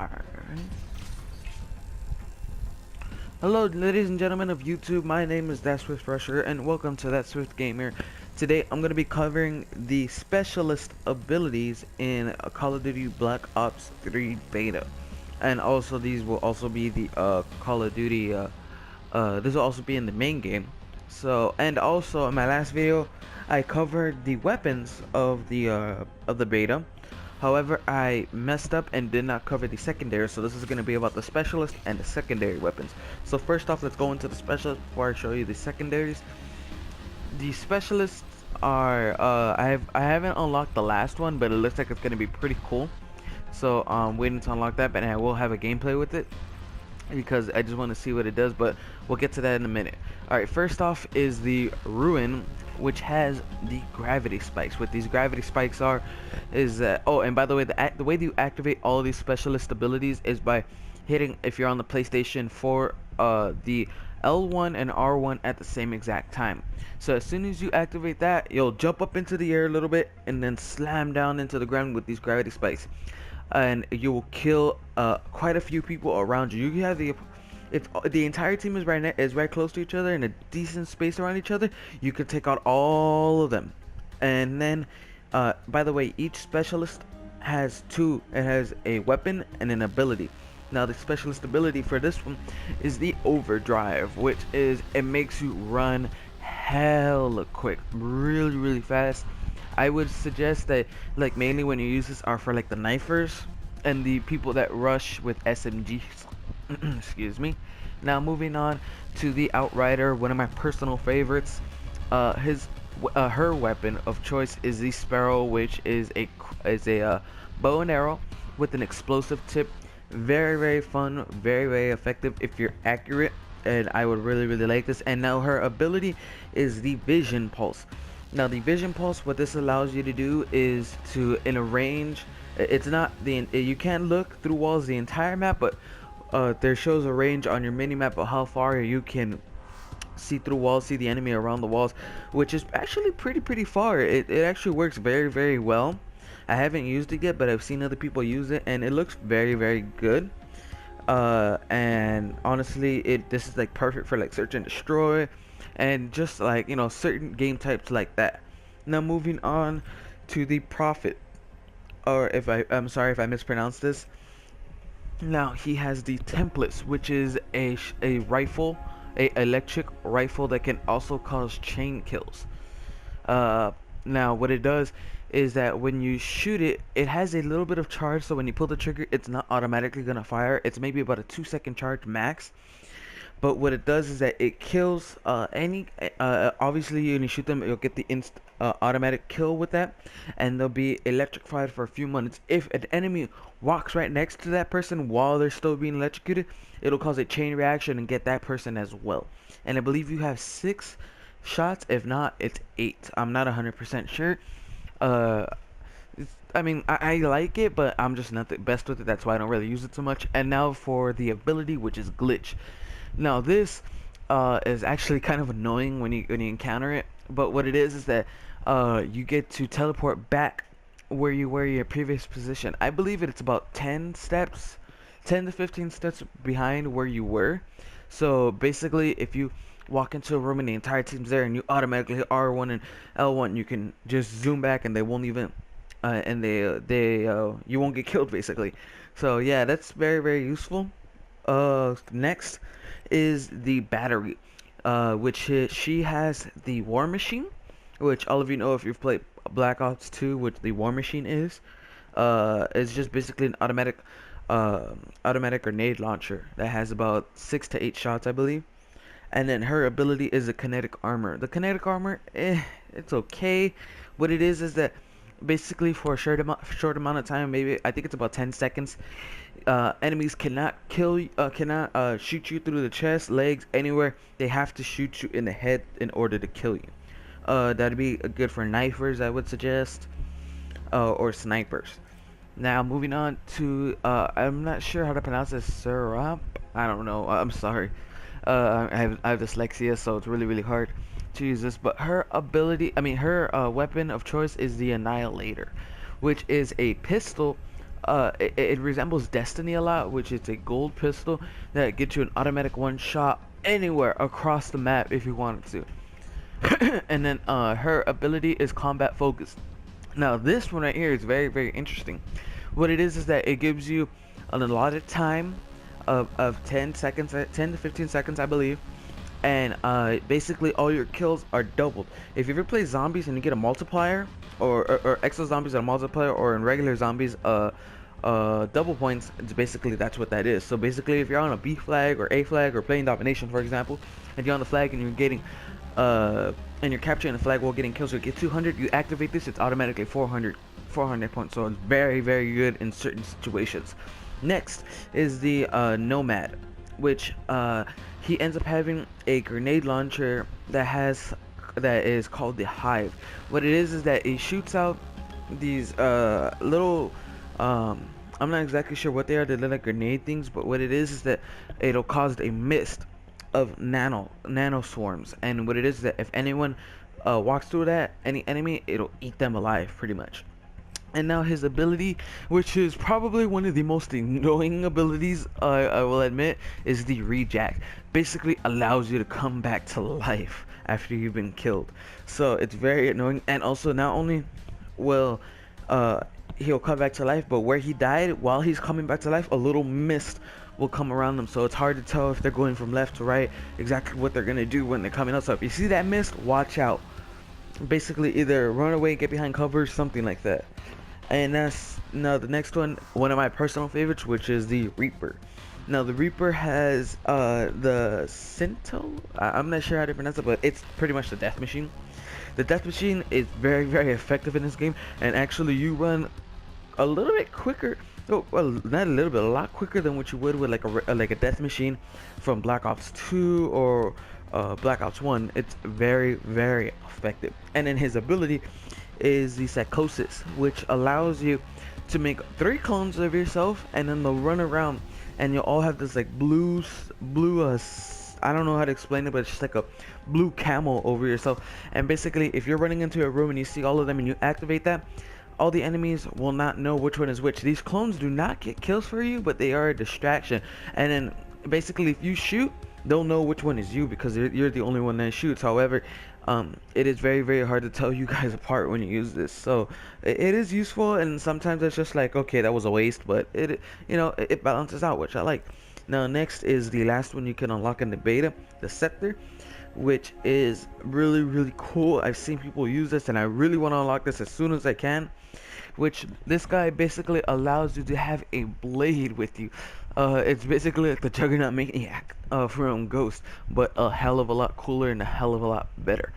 Alright. Hello, ladies and gentlemen of YouTube. My name is That Swift Rusher, and welcome to That Swift Gamer. Today, I'm going to be covering the specialist abilities in Call of Duty Black Ops 3 Beta, and also these will also be the Call of Duty. This will also be in the main game. So, and also in my last video, I covered the weapons of the beta. However, I messed up and did not cover the secondary, so this is going to be about the specialist and the secondary weapons. So first off, let's go into the specialist before I show you the secondaries. The specialists are, I haven't unlocked the last one, but it looks like it's going to be pretty cool. So I'm waiting to unlock that, but I will have a gameplay with it, because I just want to see what it does, but we'll get to that in a minute. Alright, first off is the Ruin, which has the gravity spikes. What these gravity spikes are is that, oh, and by the way, the way that you activate all of these specialist abilities is by hitting, if you're on the PlayStation 4, the L1 and R1 at the same exact time. So as soon as you activate that, you'll jump up into the air a little bit and then slam down into the ground with these gravity spikes, and you will kill quite a few people around you. You have the, if the entire team is right close to each other in a decent space around each other, you can take out all of them. And then by the way, each specialist has it has a weapon and an ability. Now the specialist ability for this one is the overdrive, which is, it makes you run hella quick, really fast. I would suggest that, like, mainly when you use this are for like the knifers and the people that rush with SMGs. Excuse me. Now moving on to the Outrider, one of my personal favorites. Her weapon of choice is the Sparrow, which is a bow and arrow with an explosive tip. Very fun, very effective if you're accurate, and I would really like this. And now her ability is the Vision Pulse. Now the Vision Pulse, what this allows you to do is to, in a range, it's not you can't look through walls the entire map, but there shows a range on your mini map of how far you can see through walls, see the enemy around the walls, which is actually pretty far. It actually works very well. I haven't used it yet, but I've seen other people use it, and it looks very good. And honestly, this is like perfect for like search and destroy, and just like, you know, certain game types like that. Now moving on to the Prophet, or I'm sorry if I mispronounced this. Now he has the Templates, which is a rifle, a electric rifle that can also cause chain kills. Now what it does is that when you shoot it, it has a little bit of charge, so when you pull the trigger, it's not automatically gonna fire. It's maybe about a 2-second charge max. But what it does is that it kills obviously when you shoot them, you'll get the automatic kill with that, and they'll be electrified for a few minutes. If an enemy walks right next to that person while they're still being electrocuted, it'll cause a chain reaction and get that person as well. And I believe you have 6 shots. If not, it's 8. I'm not 100% sure. I mean, I like it, but I'm just not the best with it. That's why I don't really use it too much. And now for the ability, which is Glitch. Now this is actually kind of annoying when you encounter it, but what it is that you get to teleport back where you were your previous position. I believe it's about 10 to 15 steps behind where you were. So basically, if you walk into a room and the entire team's there and you automatically hit R1 and L1, you can just zoom back and they won't even you won't get killed basically. So yeah, that's very useful. Next is the Battery, which she has the War Machine, which all of you know if you've played Black Ops 2, which the War Machine is. It's just basically an automatic grenade launcher that has about 6 to 8 shots, I believe. And then her ability is a kinetic armor. The kinetic armor, it's okay. What it is that basically for a short amount of time, maybe I think it's about 10 seconds, enemies cannot shoot you through the chest, legs, anywhere. They have to shoot you in the head in order to kill you. That'd be good for knifers, I would suggest, or snipers. Now moving on to I'm not sure how to pronounce this, Syrup. I don't know. I'm sorry. I have dyslexia, so it's really hard to use this. But her ability, her weapon of choice is the Annihilator, which is a pistol it resembles Destiny a lot, which is a gold pistol that gets you an automatic one shot anywhere across the map if you wanted to. And then her ability is combat focused. Now this one right here is very, very interesting. What it is that it gives you an allotted time of 10 seconds, 10 to 15 seconds I believe, and basically all your kills are doubled. If you ever play zombies and you get a multiplier, or exo zombies and a multiplier, or in regular zombies double points, it's basically that's what that is. So basically if you're on a B flag or A flag or playing domination for example, and you're on the flag and you're getting and you're capturing the flag while getting kills, so you get 200, you activate this, it's automatically 400 points. So it's very, very good in certain situations. Next is the Nomad, which he ends up having a grenade launcher that is called the Hive. What it is that it shoots out these little I'm not exactly sure what they are. They're little grenade things, but what it is that it'll cause a mist of nano swarms, and what it is that if anyone walks through that, any enemy, it'll eat them alive pretty much. And now his ability, which is probably one of the most annoying abilities, I will admit, is the rejack. Basically allows you to come back to life after you've been killed. So it's very annoying, and also not only will he'll come back to life, but where he died, while he's coming back to life, a little mist will come around them, so it's hard to tell if they're going from left to right exactly what they're gonna do when they're coming out. So if you see that mist, watch out. Basically either run away, get behind cover, something like that. And that's now the next one of my personal favorites, which is the Reaper. Now the Reaper has the Cinto. I'm not sure how to pronounce it, but it's pretty much the death machine. The death machine is very, very effective in this game, and actually you run a little bit quicker. Oh, well, not a little bit, a lot quicker than what you would with like a death machine from Black Ops 2 or Black Ops 1. It's very, very effective. And then his ability is the Psychosis, which allows you to make 3 clones of yourself, and then they'll run around, and you'll all have this like blue I don't know how to explain it, but it's just like a blue camo over yourself. And basically if you're running into a room and you see all of them and you activate that, all the enemies will not know which one is which. These clones do not get kills for you, but they are a distraction. And then basically if you shoot, they'll know which one is you because you're the only one that shoots. However, it is very, very hard to tell you guys apart when you use this. So it is useful, and sometimes it's just like, okay, that was a waste, but it balances out, which I like. Now next is the last one you can unlock in the beta, the Scepter, which is really, really cool. I've seen people use this, and I really want to unlock this as soon as I can. Which this guy basically allows you to have a blade with you. It's basically like the Juggernaut Maniac from Ghost, but a hell of a lot cooler and a hell of a lot better.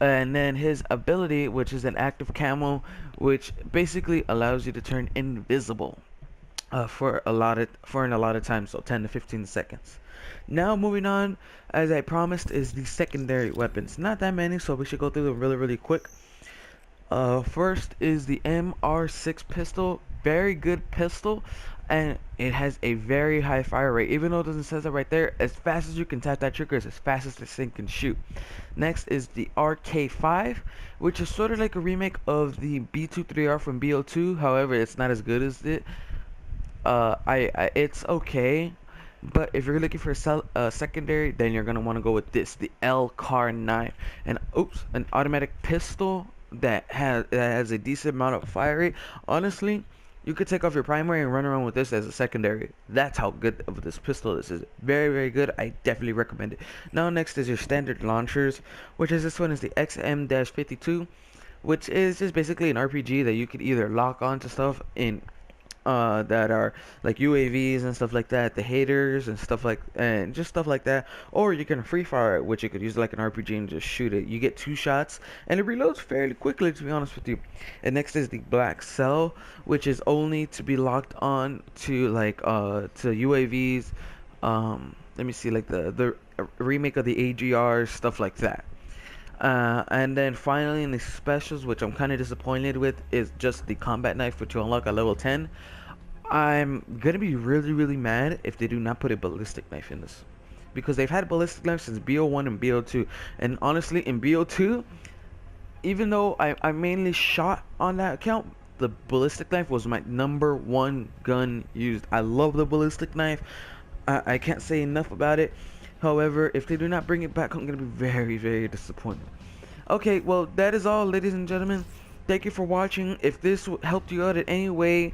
And then his ability, which is an active camo, which basically allows you to turn invisible for an allotted time, so 10 to 15 seconds. Now moving on, as I promised, is the secondary weapons. Not that many, so we should go through them really, really quick. First is the MR6 pistol. Very good pistol, and it has a very high fire rate. Even though it doesn't say that right there, as fast as you can tap that trigger is as fast as this thing can shoot. Next is the RK5, which is sort of like a remake of the B23R from BO2. However, it's not as good as it. It's okay, but if you're looking for a secondary, then you're gonna want to go with this, the LCAR9, and an automatic pistol that has a decent amount of fire rate. Honestly, you could take off your primary and run around with this as a secondary. That's how good of this pistol this is. Very, very good. I definitely recommend it. Now next is your standard launchers, which is this one is the XM-52, which is just basically an RPG that you could either lock onto stuff in that are like UAVs and stuff like that, the haters and stuff like that, or you can free fire it, which you could use like an RPG and just shoot it. You get 2 shots and it reloads fairly quickly, to be honest with you. And next is the Black Cell, which is only to be locked on to like to UAVs. Let me see, like the remake of the AGR, stuff like that. And then finally in the specials, which I'm kind of disappointed with, is just the combat knife, which you unlock at level 10. I'm gonna be really, really mad if they do not put a ballistic knife in this, because they've had ballistic knives since BO1 and BO2, and honestly in BO2, even though I mainly shot on that account, the ballistic knife was my #1 gun used. I love the ballistic knife. I can't say enough about it. However, if they do not bring it back, I'm gonna be very, very disappointed. Okay, well, that is all, ladies and gentlemen. Thank you for watching. If this helped you out in any way,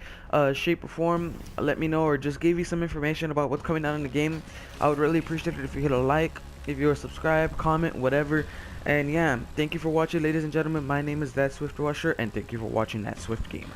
shape, or form, let me know, or just gave you some information about what's coming out in the game. I would really appreciate it if you hit a like, if you were subscribed, comment, whatever. And yeah, thank you for watching, ladies and gentlemen. My name is That Swift Rusher, and thank you for watching That Swift Gamer.